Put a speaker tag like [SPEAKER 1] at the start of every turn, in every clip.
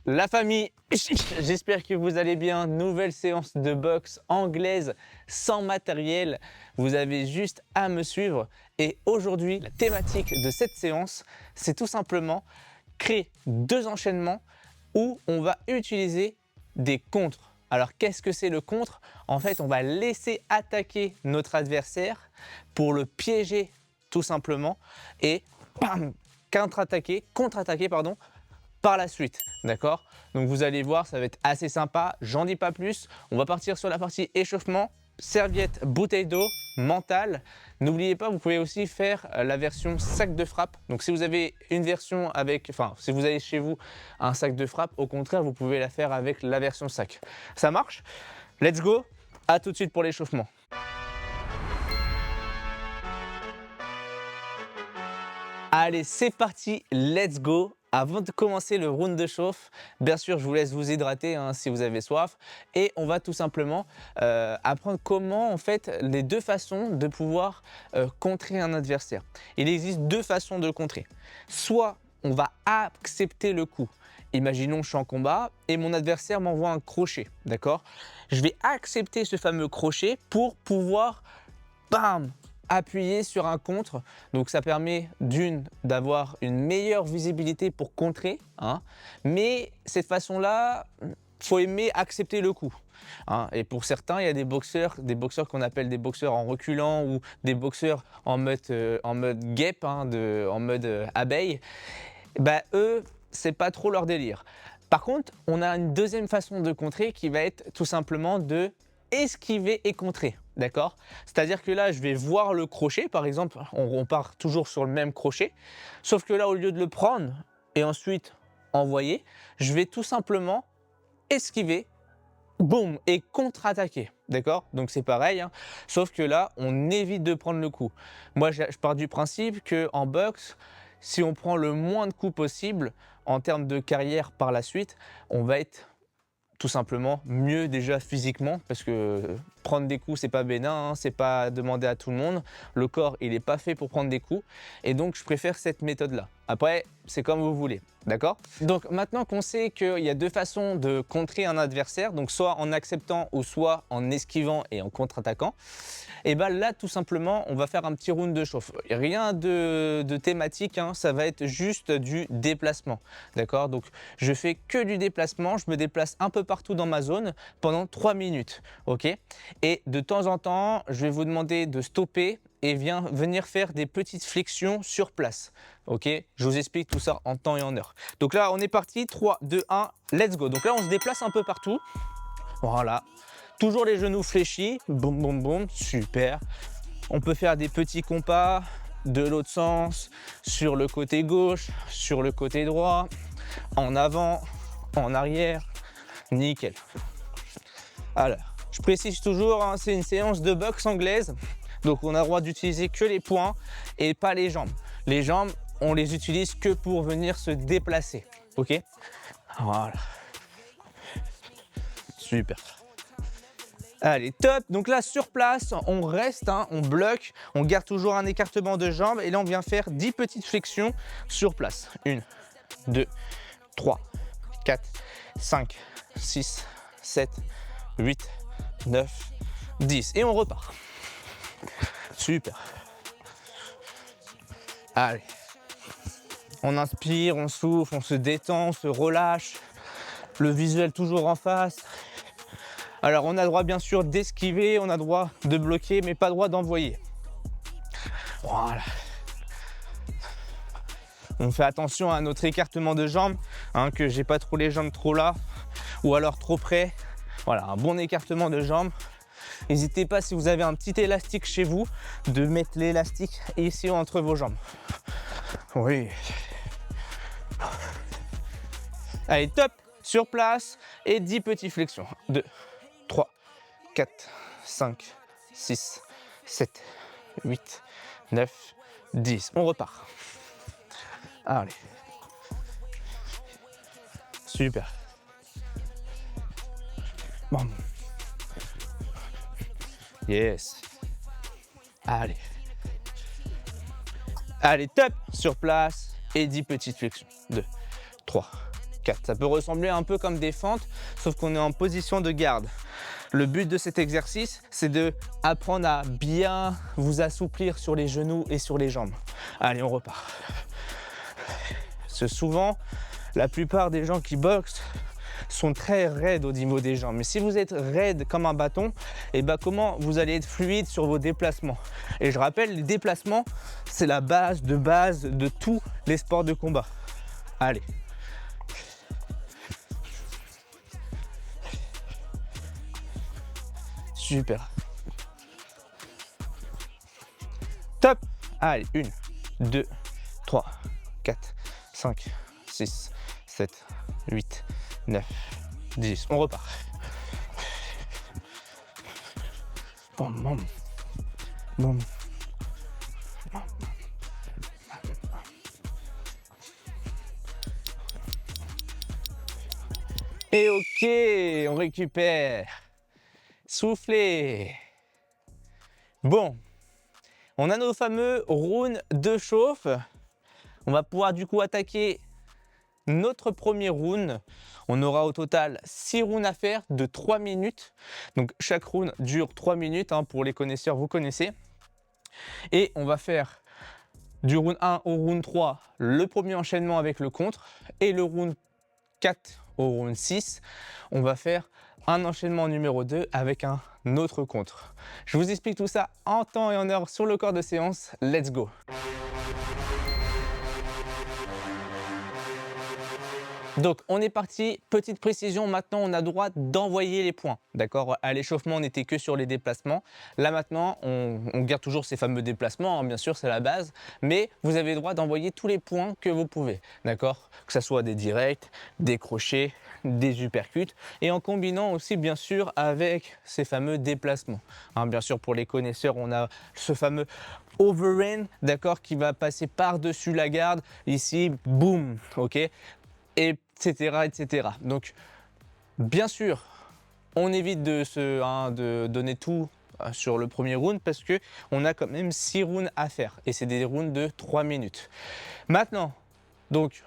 [SPEAKER 1] La famille, j'espère que vous allez bien. Nouvelle séance de boxe anglaise sans matériel. Vous avez juste à me suivre. Et aujourd'hui, la thématique de cette séance, c'est tout simplement créer 2 enchaînements où on va utiliser des contres. Alors qu'est-ce que c'est le contre? En fait, on va laisser attaquer notre adversaire pour le piéger tout simplement et bam, contre-attaquer pardon, par la suite, d'accord? Donc vous allez voir, ça va être assez sympa, j'en dis pas plus. On va partir sur la partie échauffement, serviette, bouteille d'eau, mental. N'oubliez pas, vous pouvez aussi faire la version sac de frappe. Donc si vous avez une version avec, enfin si vous avez chez vous un sac de frappe, au contraire, vous pouvez la faire avec la version sac. Ça marche? Let's go, à tout de suite pour l'échauffement. Allez, c'est parti, let's go. Avant de commencer le round de chauffe, bien sûr, je vous laisse vous hydrater hein, si vous avez soif. Et on va tout simplement apprendre comment, en fait, les 2 façons de pouvoir contrer un adversaire. Il existe 2 façons de le contrer. Soit on va accepter le coup. Imaginons je suis en combat et mon adversaire m'envoie un crochet, d'accord? Je vais accepter ce fameux crochet pour pouvoir, bam, appuyer sur un contre. Donc ça permet d'avoir une meilleure visibilité pour contrer, hein, mais cette façon-là, faut aimer accepter le coup. Hein. Et pour certains, il y a des boxeurs qu'on appelle des boxeurs en reculant ou des boxeurs en mode guêpe, hein, en mode abeille. Bah, eux, c'est pas trop leur délire. Par contre, on a une deuxième façon de contrer qui va être tout simplement de esquiver et contrer, d'accord? C'est-à-dire que là, je vais voir le crochet, par exemple, on part toujours sur le même crochet, sauf que là, au lieu de le prendre et ensuite envoyer, je vais tout simplement esquiver, boum, et contre-attaquer, d'accord? Donc c'est pareil, hein, sauf que là, on évite de prendre le coup. Moi, je pars du principe qu'en boxe, si on prend le moins de coups possible, en termes de carrière par la suite, on va être tout simplement mieux déjà physiquement parce que prendre des coups c'est pas bénin, hein, c'est pas demandé à tout le monde. Le corps il est pas fait pour prendre des coups et donc je préfère cette méthode là. Après c'est comme vous voulez, d'accord? Donc maintenant qu'on sait qu'il y a 2 façons de contrer un adversaire, donc soit en acceptant ou soit en esquivant et en contre-attaquant, et bien là tout simplement on va faire un petit round de chauffe. Rien de thématique, hein, ça va être juste du déplacement, d'accord? Donc je fais que du déplacement, je me déplace un peu partout dans ma zone pendant 3 minutes, ok? Et de temps en temps, je vais vous demander de stopper et venir faire des petites flexions sur place, ok? Je vous explique tout ça en temps et en heure. Donc là, on est parti, 3, 2, 1, let's go. Donc là, on se déplace un peu partout, voilà. Toujours les genoux fléchis, boum, boum, boum, super. On peut faire des petits compas de l'autre sens, sur le côté gauche, sur le côté droit, en avant, en arrière, nickel. Alors, je précise toujours, hein, c'est une séance de boxe anglaise, donc on a le droit d'utiliser que les poings et pas les jambes. Les jambes, on les utilise que pour venir se déplacer, ok? Voilà. Super. Allez, top. Donc là, sur place, on reste, hein, on bloque, on garde toujours un écartement de jambes et là, on vient faire 10 petites flexions sur place. 1, 2, 3, 4, 5, 6, 7, 8, 9, 10. Et on repart. Super. Allez. On inspire, on souffle, on se détend, on se relâche. Le visuel toujours en face. Alors on a le droit bien sûr d'esquiver, on a le droit de bloquer, mais pas le droit d'envoyer. Voilà. On fait attention à notre écartement de jambes, hein, que j'ai pas trop les jambes trop là, ou alors trop près. Voilà, un bon écartement de jambes. N'hésitez pas, si vous avez un petit élastique chez vous, de mettre l'élastique ici entre vos jambes. Oui. Allez, top, sur place, et 10 petites flexions. 2, 3, 4, 5, 6, 7, 8, 9, 10. On repart. Allez. Super. Bon. Yes. Allez. Allez, top, sur place, et 10 petites flexions. 2, 3, 4. Ça peut ressembler un peu comme des fentes, sauf qu'on est en position de garde. Le but de cet exercice, c'est d'apprendre à bien vous assouplir sur les genoux et sur les jambes. Allez, on repart. Parce que souvent, la plupart des gens qui boxent sont très raides au niveau des jambes. Mais si vous êtes raide comme un bâton, et ben comment vous allez être fluide sur vos déplacements. Et je rappelle, les déplacements, c'est la base de tous les sports de combat. Allez. Super. Top. Allez, 1, 2, 3, 4, 5, 6, 7, 8, 9, 10. On repart. Boum, boum. Boum. Et ok, on récupère. Soufflez. Bon, on a nos fameux rounds de chauffe. On va pouvoir du coup attaquer notre premier round. On aura au total 6 rounds à faire de 3 minutes. Donc chaque round dure 3 minutes. Pour les connaisseurs, vous connaissez. Et on va faire du round 1 au round 3 le premier enchaînement avec le contre. Et le round 4 au round 6, on va faire un enchaînement numéro 2 avec un autre contre. Je vous explique tout ça en temps et en heure sur le corps de séance. Let's go! Donc on est parti, petite précision, maintenant on a droit d'envoyer les points, d'accord? À l'échauffement on n'était que sur les déplacements, là maintenant on garde toujours ces fameux déplacements, bien sûr c'est la base, mais vous avez le droit d'envoyer tous les points que vous pouvez, d'accord? Que ce soit des directs, des crochets, des uppercuts, et en combinant aussi bien sûr avec ces fameux déplacements. Bien sûr pour les connaisseurs on a ce fameux overhand, d'accord, qui va passer par-dessus la garde, ici, boum, ok? Etc., etc. Donc, bien sûr, on évite de donner tout sur le premier round parce qu'on a quand même 6 rounds à faire et c'est des rounds de 3 minutes. Maintenant, donc,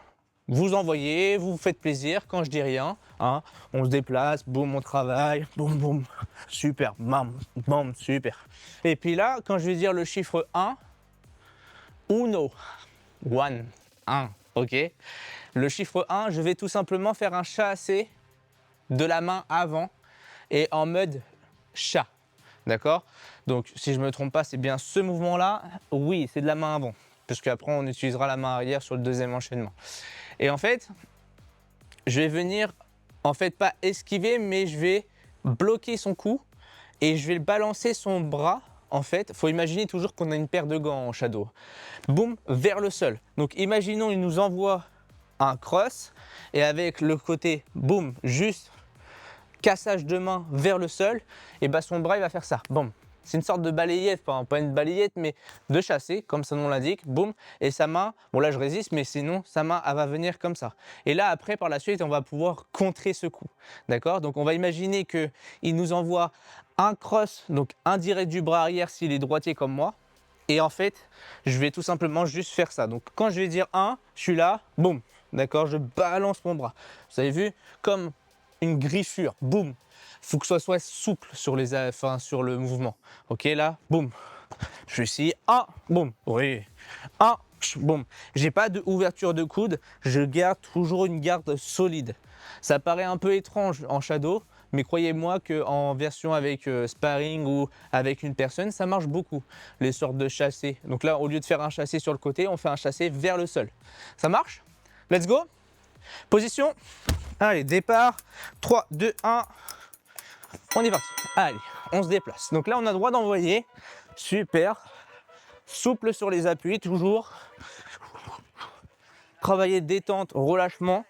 [SPEAKER 1] vous envoyez, vous vous faites plaisir quand je dis rien. On se déplace, boum, on travaille, boum, boum, super, bam, bam, super. Et puis là, quand je vais dire le chiffre 1, uno, one, 1, ok? Le chiffre 1, je vais tout simplement faire un chassé de la main avant et en mode chat. D'accord? Donc, si je ne me trompe pas, c'est bien ce mouvement-là. Oui, c'est de la main avant. Parce qu'après, on utilisera la main arrière sur le deuxième enchaînement. Et en fait, je vais venir, pas esquiver, mais je vais bloquer son cou et je vais balancer son bras. En fait, il faut imaginer toujours qu'on a une paire de gants en shadow. Boum, vers le sol. Donc, imaginons, il nous envoie un cross et avec le côté boum, juste cassage de main vers le sol, et son bras il va faire ça, boum. C'est une sorte de balayette, pas une balayette mais de chasser comme son nom l'indique, boum, et sa main, bon là je résiste mais sinon sa main elle va venir comme ça. Et là après par la suite on va pouvoir contrer ce coup, d'accord? Donc on va imaginer que il nous envoie un cross, donc indirect du bras arrière s'il est droitier comme moi. Et en fait, je vais tout simplement juste faire ça. Donc quand je vais dire 1, je suis là, boum, d'accord, je balance mon bras. Vous avez vu, comme une griffure, boum. Il faut que ça soit souple sur le mouvement. Ok, là, boum. Je suis ici, 1, boum, oui, 1, boum. J'ai pas d'ouverture de coude, je garde toujours une garde solide. Ça paraît un peu étrange en shadow, mais croyez-moi qu'en version avec sparring ou avec une personne, ça marche beaucoup, les sortes de chassés. Donc là, au lieu de faire un chassé sur le côté, on fait un chassé vers le sol. Ça marche? Let's go! Position. Allez, départ. 3, 2, 1. On est parti. Allez, on se déplace. Donc là, on a le droit d'envoyer. Super. Souple sur les appuis, toujours. Travailler détente, relâchement.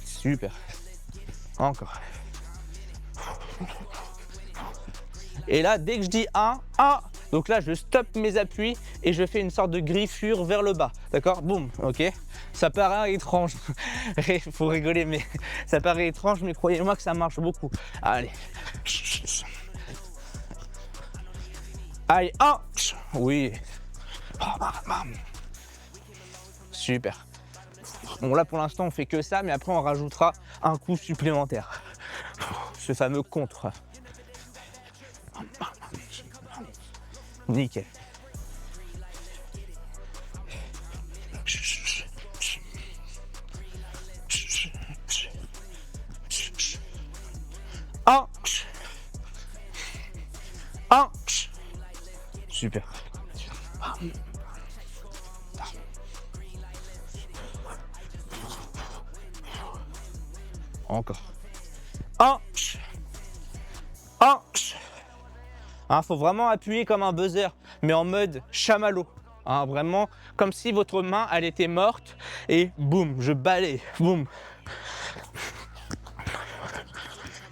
[SPEAKER 1] Super. Encore. Et là, dès que je dis 1, donc là, je stoppe mes appuis et je fais une sorte de griffure vers le bas. D'accord? Boum, ok? Ça paraît étrange. Il faut rigoler, mais ça paraît étrange, mais croyez-moi que ça marche beaucoup. Allez. Allez, 1. Oui. Super. Bon là pour l'instant on fait que ça, mais après on rajoutera un coup supplémentaire. Ce fameux contre. Nickel. Un. Un. Super. Encore. Un. Un. Hein, faut vraiment appuyer comme un buzzer, mais en mode chamallow. Hein, vraiment comme si votre main elle était morte et boum, je balaye, boum.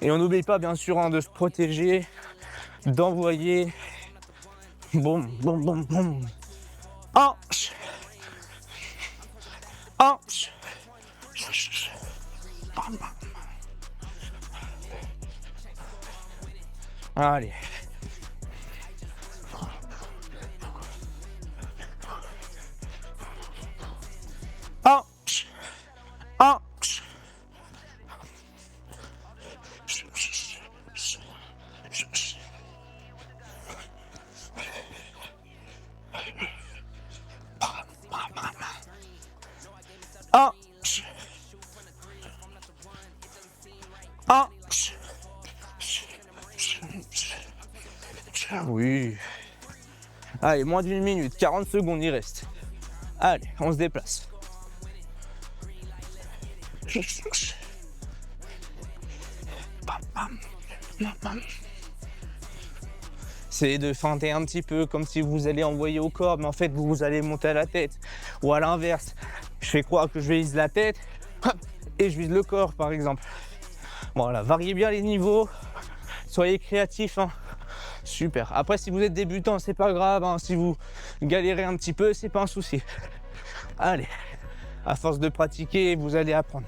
[SPEAKER 1] Et on n'oublie pas bien sûr hein, de se protéger, d'envoyer. Boum, boum, boum, boum. Un. Un. Allez. Un. Un. Un. Un. Oui. Allez, moins d'une minute, 40 secondes, il reste. Allez, on se déplace. C'est de feinter un petit peu comme si vous allez envoyer au corps, mais en fait vous allez monter à la tête. Ou à l'inverse, je fais croire que je vise la tête et je vise le corps par exemple. Voilà, variez bien les niveaux, soyez créatifs. Hein. Super. Après, si vous êtes débutant, c'est pas grave. Hein. Si vous galérez un petit peu, c'est pas un souci. Allez, à force de pratiquer, vous allez apprendre.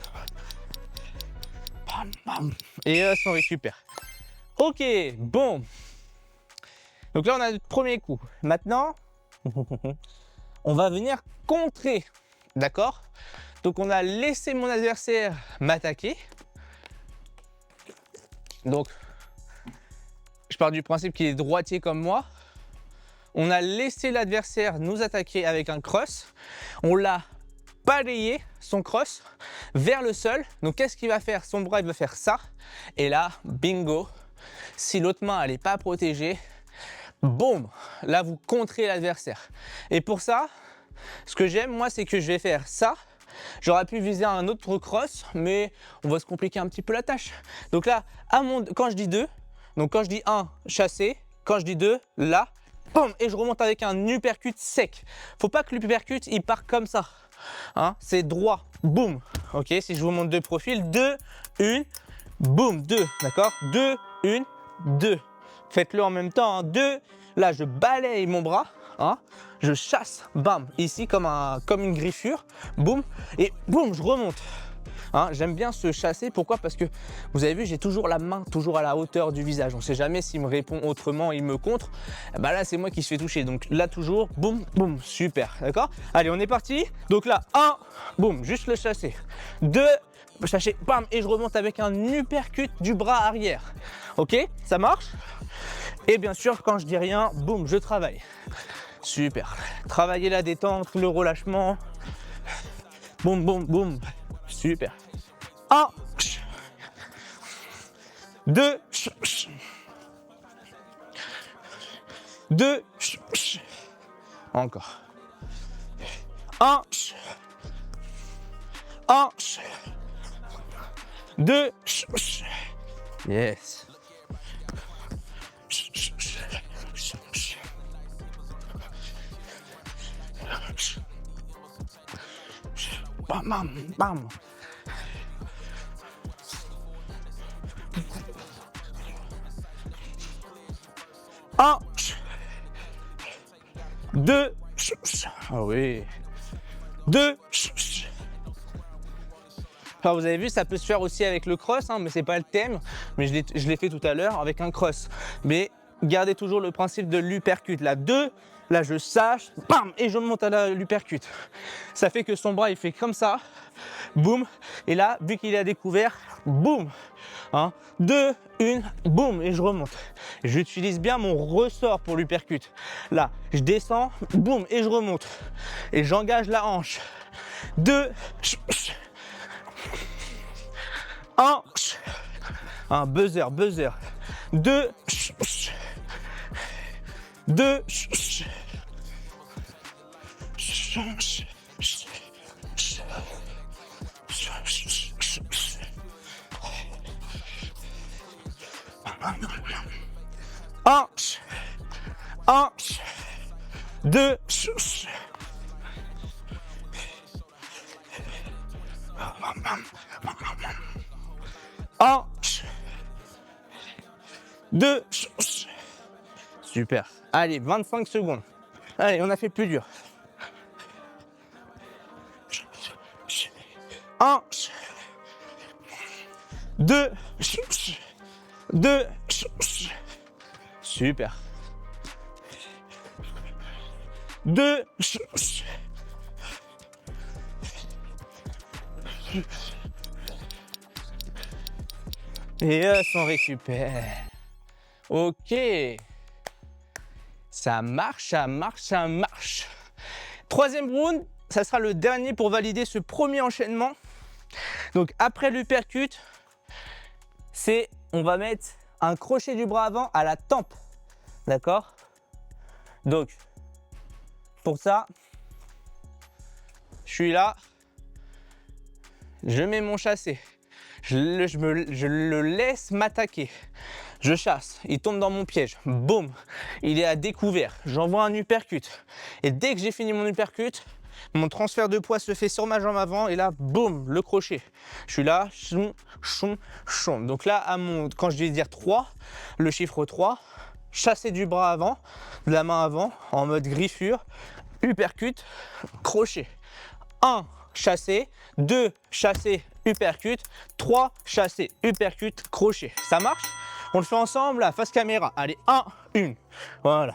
[SPEAKER 1] Et on récupère. Ok, bon. Donc là, on a notre premier coup. Maintenant, on va venir contrer. D'accord? Donc, on a laissé mon adversaire m'attaquer. Donc, je pars du principe qu'il est droitier comme moi. On a laissé l'adversaire nous attaquer avec un cross. On l'a balayé, son cross, vers le sol. Donc, qu'est-ce qu'il va faire? Son bras, il va faire ça. Et là, bingo. Si l'autre main, elle n'est pas protégée, boum, là, vous contrez l'adversaire. Et pour ça, ce que j'aime, moi, c'est que je vais faire ça. J'aurais pu viser un autre cross, mais on va se compliquer un petit peu la tâche. Donc là, quand je dis 2, donc quand je dis 1, chasser, quand je dis 2, là, boum, et je remonte avec un uppercut sec. Faut pas que l'uppercut, il part comme ça. Hein, c'est droit, boum. Ok, si je vous montre deux profils, 2, 1, boum, 2, d'accord? 2, 1, 2. Faites-le en même temps, hein. 2, là, je balaye mon bras. Hein, je chasse, bam, ici comme une griffure, boum, et boum, je remonte. Hein, j'aime bien se chasser, pourquoi? Parce que vous avez vu, j'ai toujours la main toujours à la hauteur du visage. On ne sait jamais s'il me répond autrement, il me contre. Bah là, c'est moi qui se fais toucher. Donc là, toujours, boum, boum, super, d'accord? Allez, on est parti. Donc là, 1, boum, juste le chasser. 2, chasser, bam, et je remonte avec un uppercut du bras arrière. Ok, ça marche? Et bien sûr, quand je dis rien, boum, je travaille. Super. Travaillez la détente, le relâchement. Boum, boum, boum. Super. 1, 2, 2, encore. 1, 1, 2, yes. Bam, bam, bam. Un, 2, ah oui, 2. Alors vous avez vu, ça peut se faire aussi avec le cross, hein, mais c'est pas le thème. Mais je l'ai fait tout à l'heure avec un cross. Mais gardez toujours le principe de l'uppercut. Là, 2, Là, je sache, bam, et je monte à l'uppercut. Ça fait que son bras, il fait comme ça, boum. Et là, vu qu'il est à découvert, boum. 1, 2, 1, boum, et je remonte. J'utilise bien mon ressort pour l'uppercut. Là, je descends, boum, et je remonte. Et j'engage la hanche. 2, 1, buzzer, buzzer. 2, 2, 1, 1, 2, 1, 2, super. Allez, 25 secondes. Allez, on a fait plus dur. 1, 2, 2, super. 2, et on récupère. Ok. Ça marche, ça marche, ça marche. Troisième round, ça sera le dernier pour valider ce premier enchaînement. Donc après l'uppercut, on va mettre un crochet du bras avant à la tempe. D'accord? Donc, pour ça, je suis là, je mets mon chassé, je le laisse m'attaquer. Je chasse, il tombe dans mon piège, boum, il est à découvert, j'envoie un uppercut. Et dès que j'ai fini mon uppercut, mon transfert de poids se fait sur ma jambe avant et là, boum, le crochet. Je suis là, choum, choum, choum. Donc là, quand je vais dire 3, le chiffre 3, chasser du bras avant, de la main avant, en mode griffure, uppercut, crochet. 1, chasser, 2, chasser, uppercut, 3, chasser, uppercut, crochet. Ça marche? On le fait ensemble, là, face caméra. Allez, 1, 1. Voilà.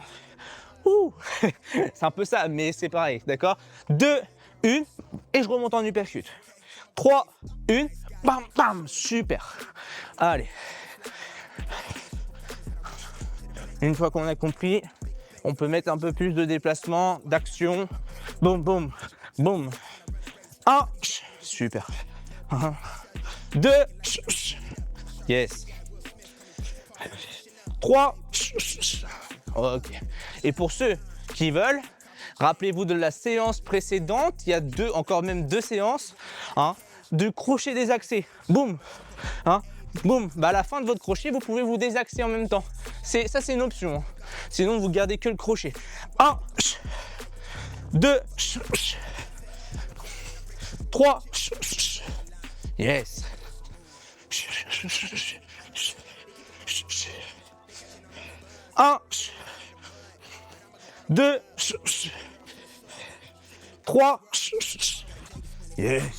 [SPEAKER 1] Ouh. C'est un peu ça, mais c'est pareil, d'accord? 2, 1, et je remonte en uppercut. 3, 1, bam, bam, super. Allez. Une fois qu'on a compris, on peut mettre un peu plus de déplacement, d'action. Boum, boum, boum. 1, super. 1, 2, yes. 3, ok. Et pour ceux qui veulent, rappelez-vous de la séance précédente, il y a encore même deux séances, hein, de crochet désaxé. Boum, hein, boum. Bah à la fin de votre crochet, vous pouvez vous désaxer en même temps. Ça, c'est une option. Hein. Sinon, vous gardez que le crochet. 1, 2, 3, yes. 1, 2, 3, yes.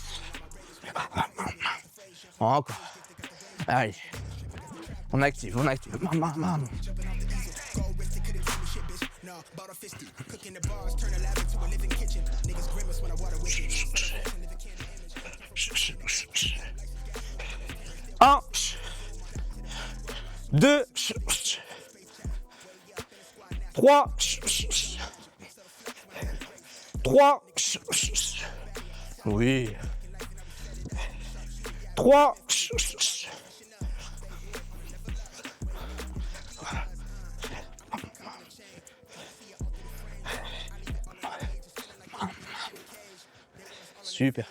[SPEAKER 1] Encore. Allez. On active, on active. Maman. Un, 2, 3, 3, oui, 3, super.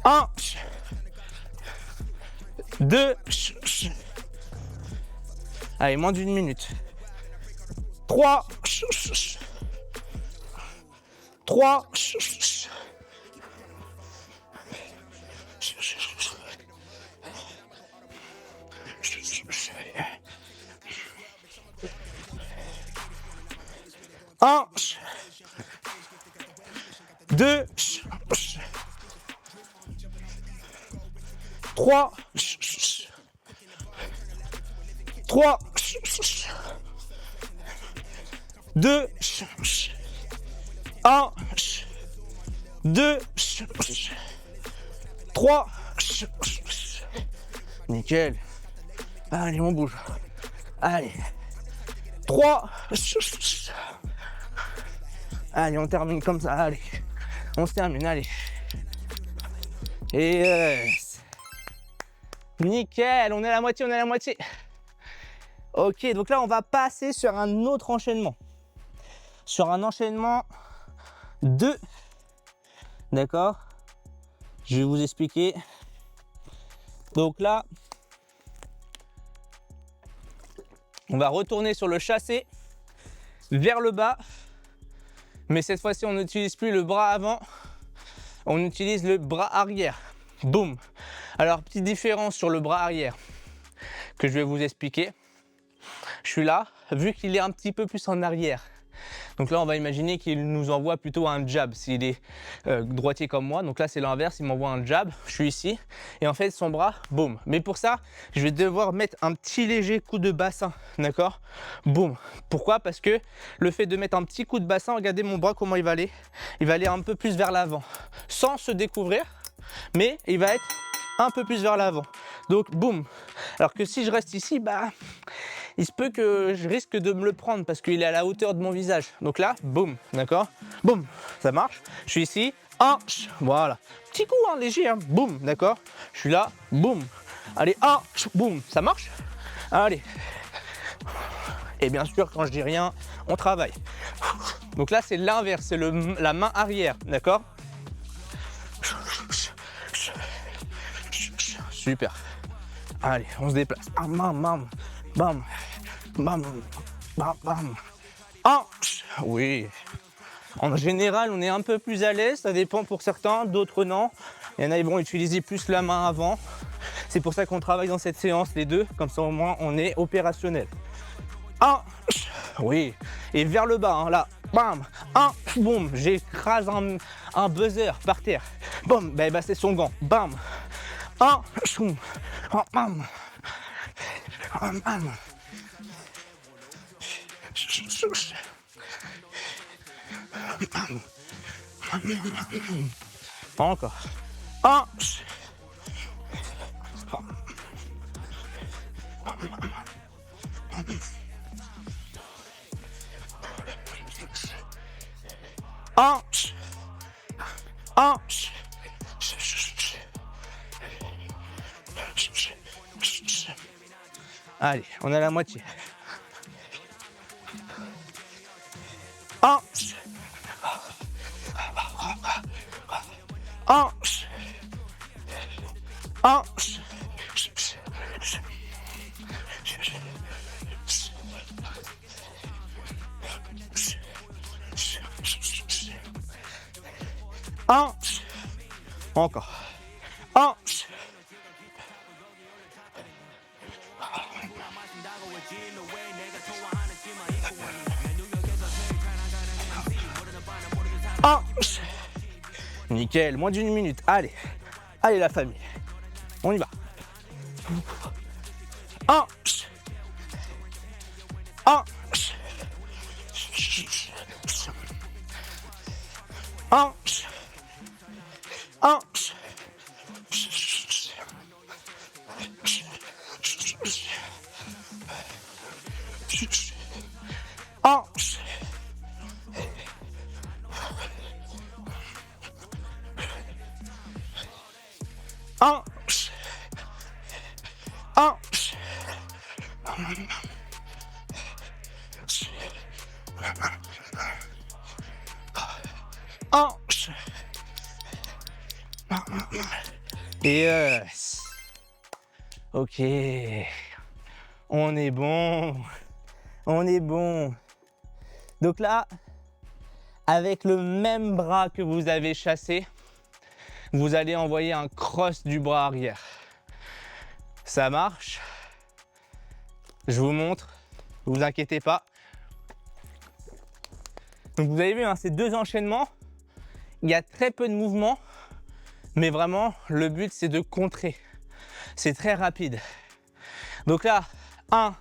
[SPEAKER 1] 1, 2, allez, moins d'une minute. 3, 3, 1, 2, 3, 3, 2, 1, 2, 3. Nickel. Allez, on bouge. Allez. 3. Allez, on termine comme ça. Allez. On se termine, allez. Et yes. Nickel, on est à la moitié, on est à la moitié. Ok, donc là, on va passer sur un autre enchaînement. Sur un enchaînement 2. D'accord? Je vais vous expliquer. Donc là, on va retourner sur le chassé vers le bas. Mais cette fois-ci, on n'utilise plus le bras avant. On utilise le bras arrière. Boum. Alors, petite différence sur le bras arrière que je vais vous expliquer. Je suis là, vu qu'il est un petit peu plus en arrière. Donc là, on va imaginer qu'il nous envoie plutôt un jab s'il est droitier comme moi. Donc là, c'est l'inverse, il m'envoie un jab. Je suis ici et en fait, son bras, boum. Mais pour ça, je vais devoir mettre un petit léger coup de bassin, d'accord? Boum. Pourquoi? Parce que le fait de mettre un petit coup de bassin, regardez mon bras comment il va aller. Il va aller un peu plus vers l'avant, sans se découvrir, mais il va être un peu plus vers l'avant. Donc, boum. Alors que si je reste ici, bah, il se peut que je risque de me le prendre parce qu'il est à la hauteur de mon visage. Donc là, boum, d'accord? Boum, ça marche. Je suis ici, voilà. Petit coup, hein, léger, hein, boum, d'accord? Je suis là, boum. Allez, boum, ça marche? Allez. Et bien sûr, quand je dis rien, on travaille. Donc là, c'est l'inverse, c'est la main arrière, d'accord? Super. Allez, on se déplace. Bam, bam, bam, bam, bam, bam. Oui. En général, on est un peu plus à l'aise. Ça dépend pour certains, d'autres non. Il y en a, ils vont utiliser plus la main avant. C'est pour ça qu'on travaille dans cette séance les deux. Comme ça, au moins, on est opérationnel. Oui. Et vers le bas, hein, là. Bam. Boum. J'écrase un buzzer par terre. Boum. Ben, c'est son gant. Bam. Bam. Bam. Encore. Allez, on est à la moitié. Encore. Nickel, moins d'une minute. Allez, allez la famille. On y va. Yes. Ok. On est bon. On est bon. Donc là, avec le même bras que vous avez chassé, vous allez envoyer un cross du bras arrière. Ça marche. Je vous montre. Ne vous inquiétez pas. Donc vous avez vu, hein, ces deux enchaînements, il y a très peu de mouvements, mais vraiment, le but, c'est de contrer. C'est très rapide. Donc là, 1,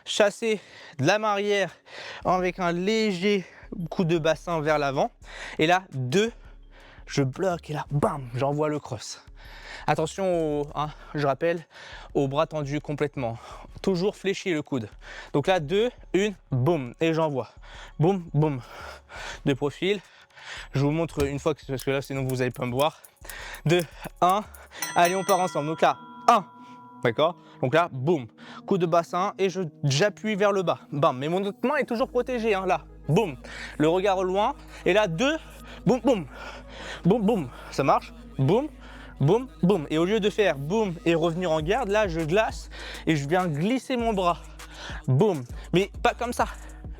[SPEAKER 1] chasser de la main arrière avec un léger coup de bassin vers l'avant. Et là, 2, je bloque et là, bam, j'envoie le cross. Attention, je rappelle, au bras tendu complètement. Toujours fléchir le coude. Donc là, 2, 1, boum, et j'envoie. Boum, boum. De profil. Je vous montre une fois, parce que là, sinon vous n'allez pas me voir. 2, 1. Allez, on part ensemble. Donc là, 1. D'accord? Donc là, boum. Coup de bassin et j'appuie vers le bas. Bam. Mais mon autre main est toujours protégée. Hein, là, boum. Le regard au loin. Et là, 2, boum, boum. Boum, boum. Ça marche? Boum. Boum, boum. Et au lieu de faire boum et revenir en garde, là, je glace et je viens glisser mon bras. Boum. Mais pas comme ça.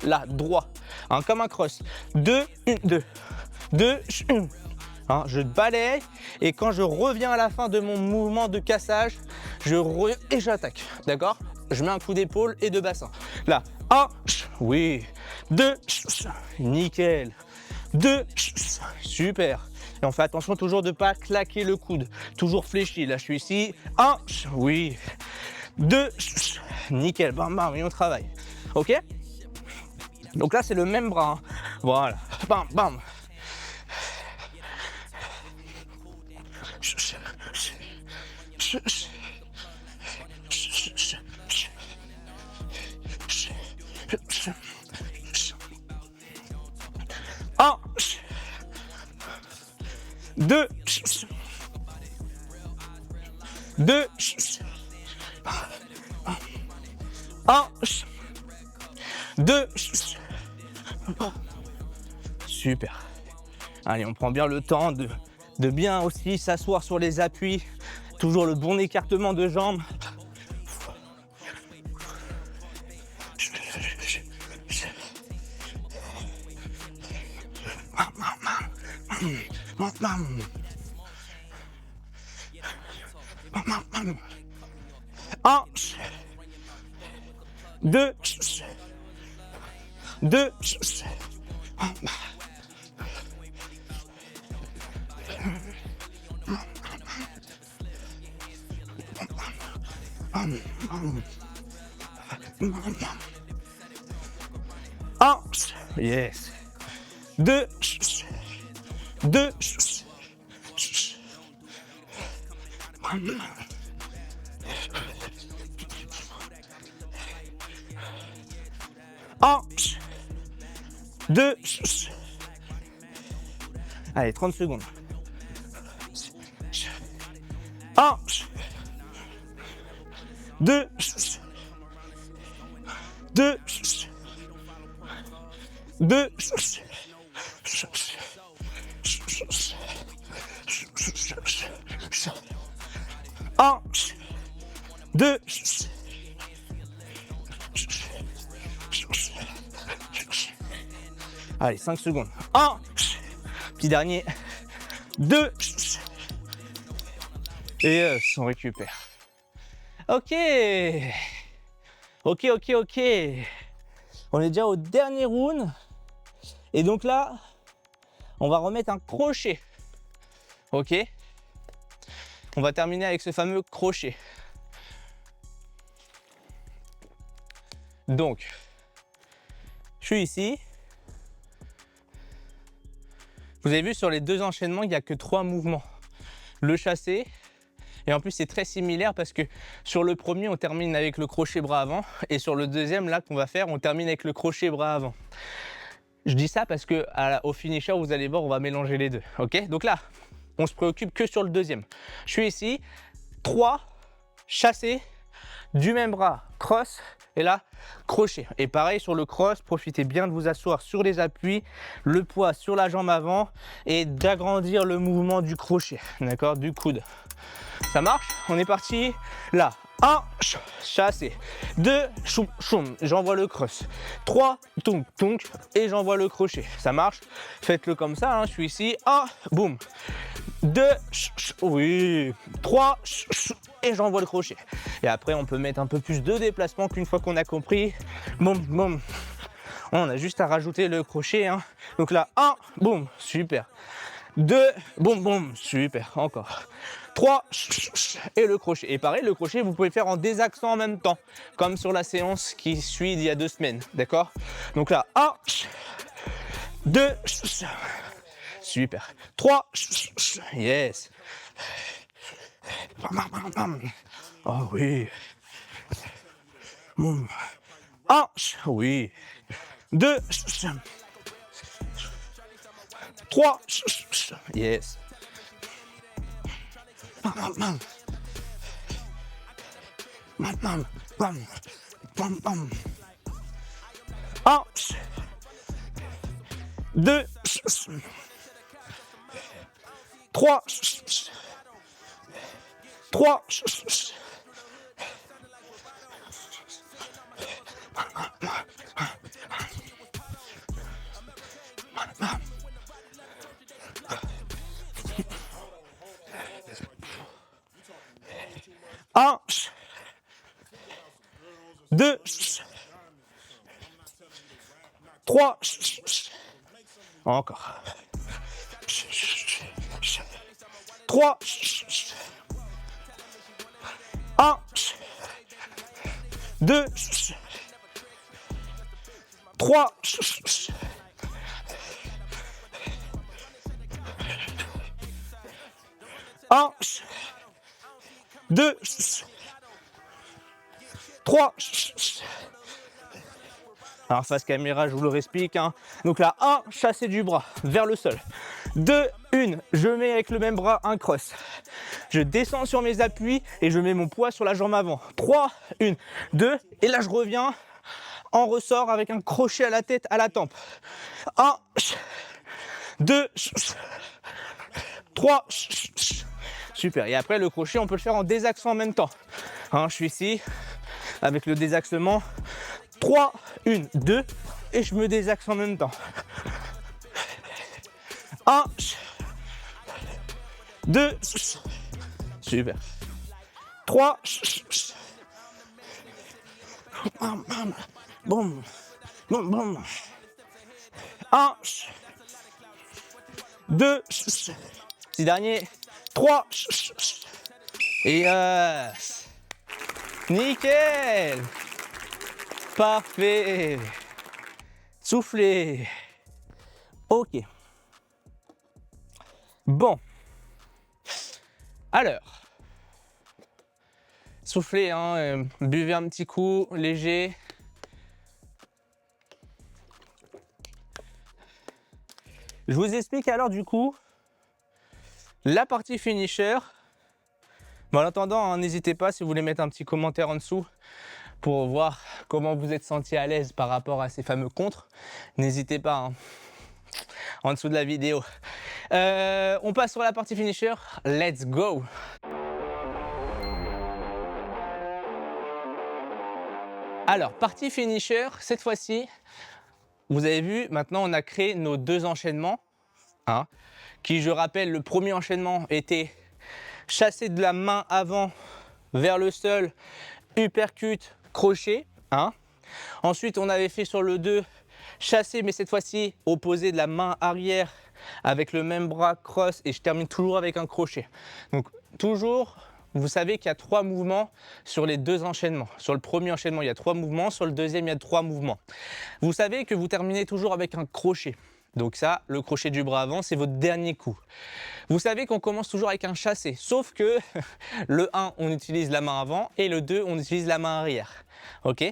[SPEAKER 1] Là, droit. Hein, comme un cross. 2, 1, 2. 2, 1. Hein, je balaye et quand je reviens à la fin de mon mouvement de cassage, et j'attaque. D'accord? Je mets un coup d'épaule et de bassin. Là, 1, oui. 2, nickel. 2, super. Et on fait attention toujours de ne pas claquer le coude. Toujours fléchi. Là, je suis ici. 1, oui. 2, nickel. Bam, bam, et on travaille. OK? Donc là, c'est le même bras. Hein. Voilà. Bam, bam. Un, 2, 2, 1, 2, super. Allez, on prend bien le temps de bien aussi s'asseoir sur les appuis. Toujours le bon écartement de jambes. Un, 2, 2, un, yes. 2, 2, 1, 2, allez, 30 secondes. 1, 2, 2, 2, 1, 2, allez, 5 secondes. 1, petit dernier. 2, et on récupère. Ok. Ok. On est déjà au dernier round. Et donc là, on va remettre un crochet. Ok. On va terminer avec ce fameux crochet. Donc, je suis ici. Vous avez vu sur les 2 enchaînements, il n'y a que 3 mouvements. Le chassé, et en plus c'est très similaire parce que sur le premier, on termine avec le crochet bras avant, et sur le deuxième, là qu'on va faire, on termine avec le crochet bras avant. Je dis ça parce que au finisher, vous allez voir, on va mélanger les deux. Ok? Donc là, on se préoccupe que sur le deuxième. Je suis ici, 3, chassé, du même bras, cross, et là, crochet. Et pareil sur le cross, profitez bien de vous asseoir sur les appuis, le poids sur la jambe avant et d'agrandir le mouvement du crochet, d'accord, du coude. Ça marche? On est parti. Là, 1, chassé. 2, choum, choum, j'envoie le cross. 3, tonk, tonk, et j'envoie le crochet. Ça marche? Faites-le comme ça, hein. Je suis ici. 1, boum. 2, oui. 3, et j'envoie le crochet. Et après, on peut mettre un peu plus de déplacement qu'une fois qu'on a compris. Boum, boum. On a juste à rajouter le crochet, hein. Donc là, 1, boum, super. 2, boum, boum, super, encore. 3 et le crochet. Et pareil, le crochet, vous pouvez faire en désaxant en même temps, comme sur la séance qui suit d'il y a 2 semaines, d'accord? Donc là, 1, 2, super, 3, yes. Oh oui. 1, oui. 2, 3, yes. 1, 2, 3, 3, 1, 2, 3, encore. 3, 1, 2, 3, 1, 2, 3. Alors face caméra, je vous le réexplique. Hein. Donc là, 1, chasser du bras vers le sol. 2, 1, je mets avec le même bras un cross. Je descends sur mes appuis et je mets mon poids sur la jambe avant. 3, 1, 2, et là je reviens en ressort avec un crochet à la tête, à la tempe. 1, 2, 3, super. Et après le crochet, on peut le faire en désaxant en même temps. Hein, je suis ici avec le désaxement. 3, 1, 2, et je me désaxe en même temps. 1, 2, super. 3, boum, boum, boum. 1, 2, 6 derniers, 3, et nickel. Parfait. Soufflez. Ok. Bon. Alors. Soufflez, hein, buvez un petit coup, léger. Je vous explique alors du coup la partie finisher. Bon, en attendant, hein, n'hésitez pas si vous voulez mettre un petit commentaire en dessous pour voir comment vous êtes senti à l'aise par rapport à ces fameux contres. N'hésitez pas, hein, en dessous de la vidéo. On passe sur la partie finisher. Let's go! Alors, partie finisher, cette fois-ci, vous avez vu, maintenant on a créé nos 2 enchaînements, hein, qui, je rappelle, le premier enchaînement était chasser de la main avant vers le sol, uppercut, crochet. Hein. Ensuite, on avait fait sur le 2, chasser, mais cette fois-ci, opposé de la main arrière avec le même bras, cross, et je termine toujours avec un crochet. Donc, toujours, vous savez qu'il y a 3 mouvements sur les 2 enchaînements. Sur le premier enchaînement, il y a 3 mouvements. Sur le deuxième, il y a 3 mouvements. Vous savez que vous terminez toujours avec un crochet. Donc ça, le crochet du bras avant, c'est votre dernier coup. Vous savez qu'on commence toujours avec un chassé, sauf que le 1, on utilise la main avant et le 2, on utilise la main arrière. Ok?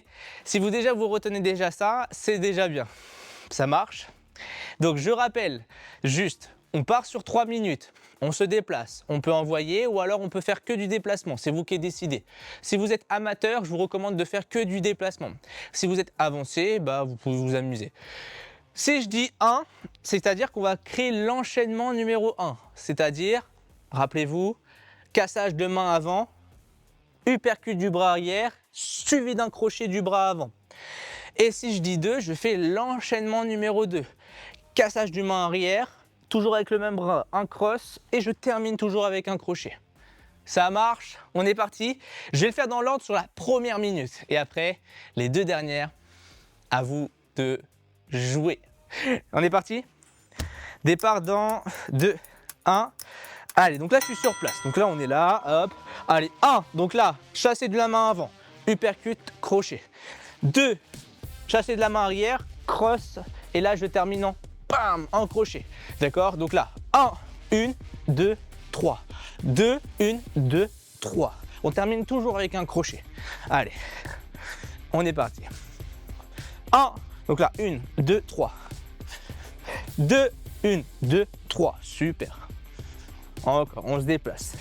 [SPEAKER 1] Si vous retenez déjà ça, c'est déjà bien. Ça marche. Donc je rappelle, juste, on part sur 3 minutes. On se déplace, on peut envoyer ou alors on peut faire que du déplacement, c'est vous qui décidez. Si vous êtes amateur, je vous recommande de faire que du déplacement. Si vous êtes avancé, bah, vous pouvez vous amuser. Si je dis 1, c'est-à-dire qu'on va créer l'enchaînement numéro 1. C'est-à-dire, rappelez-vous, cassage de main avant, uppercut du bras arrière, suivi d'un crochet du bras avant. Et si je dis 2, je fais l'enchaînement numéro 2. Cassage du main arrière, toujours avec le même bras, un cross, et je termine toujours avec un crochet. Ça marche, on est parti. Je vais le faire dans l'ordre sur la première minute. Et après, les 2 dernières, à vous de jouer. On est parti? Départ dans 2, 1. Allez, donc là, je suis sur place. Donc là, on est là, hop. Allez, 1. Donc là, chasser de la main avant, uppercut, crochet. 2. Chasser de la main arrière, cross. Et là, je termine en bam, en crochet. D'accord? Donc là, 1, 1, 2, 3. 2, 1, 2, 3. On termine toujours avec un crochet. Allez, on est parti. 1. Donc là, 1, 2, 3. 2, 1, 2, 3. Super. Encore, on se déplace.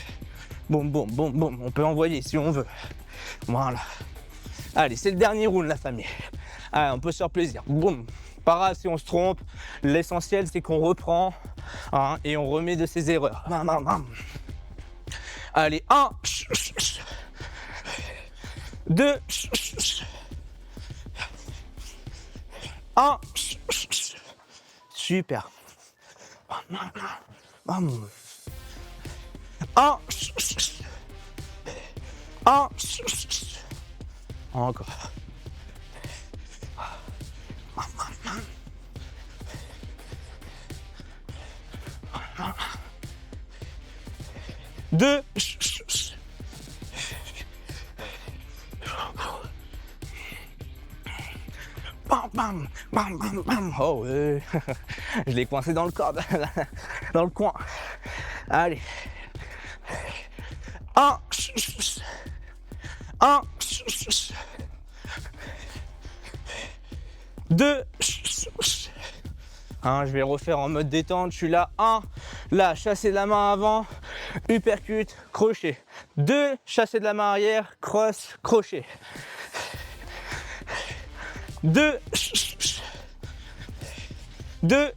[SPEAKER 1] Boum, boum, boum, boum. On peut envoyer si on veut. Voilà. Allez, c'est le dernier round, la famille. Allez, on peut se faire plaisir. Boum. Pas grave si on se trompe. L'essentiel, c'est qu'on reprend hein, et on remet de ses erreurs. Bam, bam, bam. Allez, 1. 2. 1. Super. 1. 1. Encore. 2. Bam, bam, bam, bam, bam. Oh, je l'ai coincé dans le corps, dans le coin. Allez. 1. 1. 2. Je vais refaire en mode détente. Je suis là. 1. Là, chasser de la main avant. Uppercut, crochet. 2. Chasser de la main arrière. Cross, crochet. 2. 2.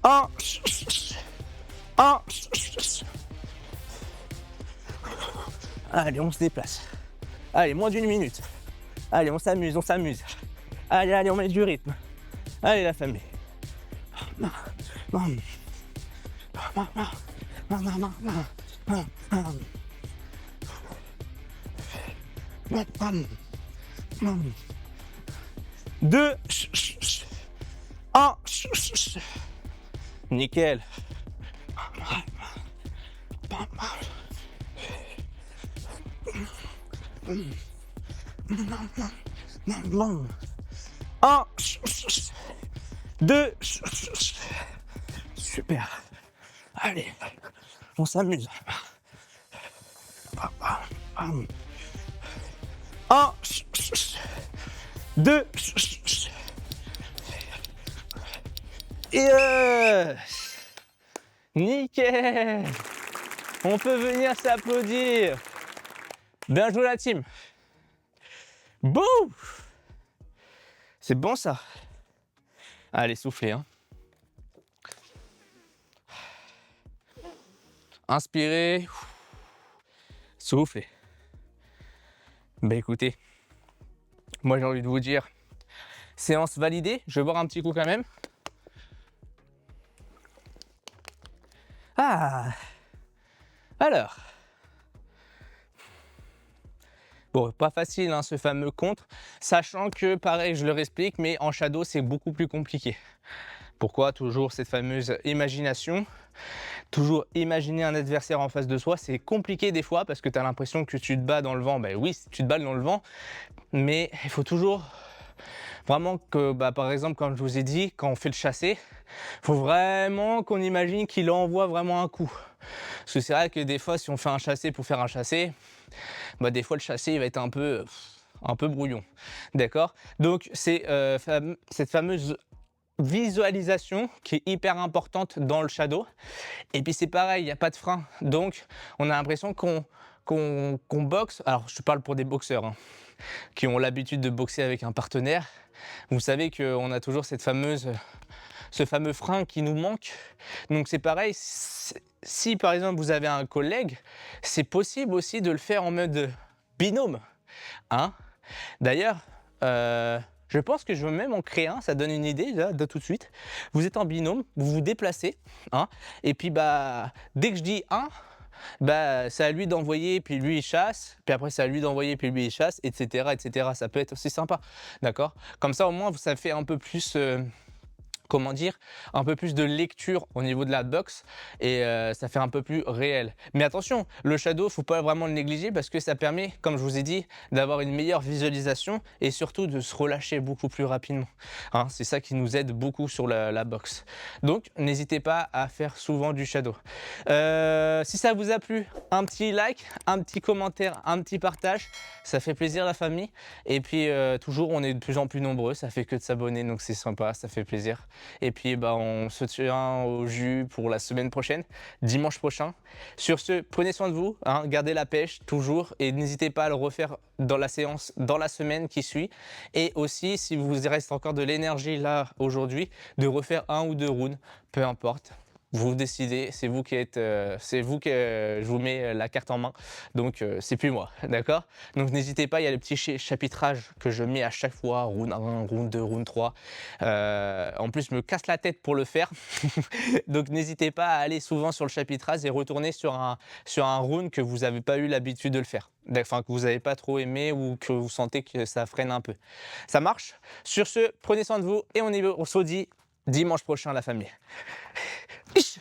[SPEAKER 1] 1. 1. Allez, on se déplace. Allez, moins d'une minute. Allez, on s'amuse, on s'amuse. Allez, allez, on met du rythme. Allez, la famille. Deux. 1. Nickel. 1. 2. Super. Allez, on s'amuse. 1. 2. Yes. Nickel. On peut venir s'applaudir. Bien joué la team. Boum. C'est bon ça. Allez, soufflez. Hein. Inspirez. Soufflez. Ben écoutez, moi j'ai envie de vous dire, séance validée. Je vais boire un petit coup quand même. Alors. Bon, pas facile hein, ce fameux contre, sachant que pareil, je le explique, mais en shadow c'est beaucoup plus compliqué. Pourquoi? Toujours cette fameuse imagination. Toujours imaginer un adversaire en face de soi, c'est compliqué des fois parce que tu as l'impression que tu te bats dans le vent. Ben oui, tu te bats dans le vent, mais il faut toujours vraiment que, par exemple, comme je vous ai dit, quand on fait le chassé, il faut vraiment qu'on imagine qu'il envoie vraiment un coup. Parce que c'est vrai que des fois, si on fait un chassé pour faire un chassé, des fois le chassé il va être un peu brouillon. D'accord? Donc c'est cette fameuse visualisation qui est hyper importante dans le shadow. Et puis c'est pareil, il n'y a pas de frein. Donc on a l'impression qu'on boxe. Alors je parle pour des boxeurs hein, qui ont l'habitude de boxer avec un partenaire. Vous savez qu'on a toujours ce fameux frein qui nous manque. Donc c'est pareil, si par exemple vous avez un collègue, c'est possible aussi de le faire en mode binôme. Hein? D'ailleurs, je pense que je veux même en créer un, ça donne une idée là, de tout de suite. Vous êtes en binôme, vous vous déplacez, hein, et puis dès que je dis 1, c'est à lui d'envoyer, puis lui il chasse, puis après c'est à lui d'envoyer, puis lui il chasse, etc., etc. Ça peut être aussi sympa, d'accord? Comme ça au moins ça fait un peu plus comment dire, un peu plus de lecture au niveau de la boxe et ça fait un peu plus réel. Mais attention, le shadow, faut pas vraiment le négliger parce que ça permet, comme je vous ai dit, d'avoir une meilleure visualisation et surtout de se relâcher beaucoup plus rapidement. Hein, c'est ça qui nous aide beaucoup sur la boxe. Donc, n'hésitez pas à faire souvent du shadow. Si ça vous a plu, un petit like, un petit commentaire, un petit partage, ça fait plaisir la famille. Et puis toujours, on est de plus en plus nombreux, ça fait que de s'abonner, donc c'est sympa, ça fait plaisir. Et puis bah, on se tient au jus pour la semaine prochaine, dimanche prochain. Sur ce, prenez soin de vous, hein, gardez la pêche toujours et n'hésitez pas à le refaire dans la séance, dans la semaine qui suit. Et aussi, si vous reste encore de l'énergie là aujourd'hui, de refaire 1 ou 2 rounds, peu importe. Vous décidez, c'est vous qui êtes, c'est vous que je vous mets la carte en main, donc c'est plus moi, d'accord? Donc n'hésitez pas, il y a le petit chapitrage que je mets à chaque fois, round 1, round 2, round 3. En plus, je me casse la tête pour le faire, donc n'hésitez pas à aller souvent sur le chapitrage et retourner sur un round que vous n'avez pas eu l'habitude de le faire, enfin que vous n'avez pas trop aimé ou que vous sentez que ça freine un peu. Ça marche? Sur ce, prenez soin de vous et on se dit dimanche prochain la famille. Ich.